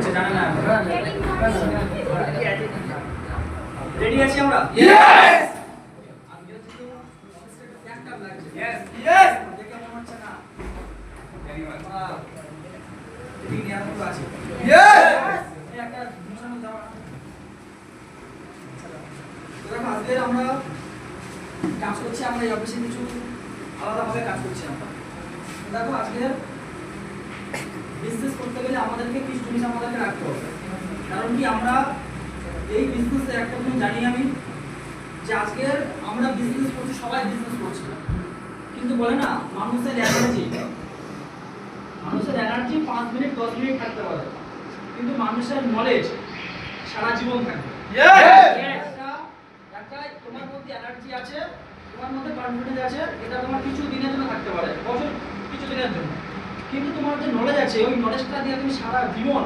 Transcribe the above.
জানা না রেডি আছি আমরা ইয়েস আমি যেহেতু একটা লাগছে ইয়েস ইয়েস দেখে মনে হচ্ছে না ঠিক নিয়ে আমরা আছি ইয়েস এই একটা মোশানো দাও তো দেখো আজকে আমরা কাজ করছি আমরা এই অফিসে কিছু আলাদাভাবে কাজ করছি আমরা দেখো আজকে বিজনেস করতে গেলে আমাদেরকে কিছু জিনিস আমাদেরকে রাখতে হবে কারণ কি আমরা এই বিজনেসে একটা জিনিস জানি আমি যে আজকে আমরা বিজনেস করছি সবাই বিজনেস করছে কিন্তু বলে না মানুষের এনার্জি 5 মিনিট 10 মিনিট থাকতে পারে কিন্তু মানুষের নলেজ সারা জীবন থাকবে একটা তোমার মধ্যে এনার্জি আছে তোমার মধ্যে কনফিডেন্স আছে এটা তোমার কিছু দিনের জন্য থাকতে পারে বছর কিছু দিনের জন্য কিন্তু তোমার যে নলেজ আছে ওই নলেজটা দিয়ে তুমি সারা জীবন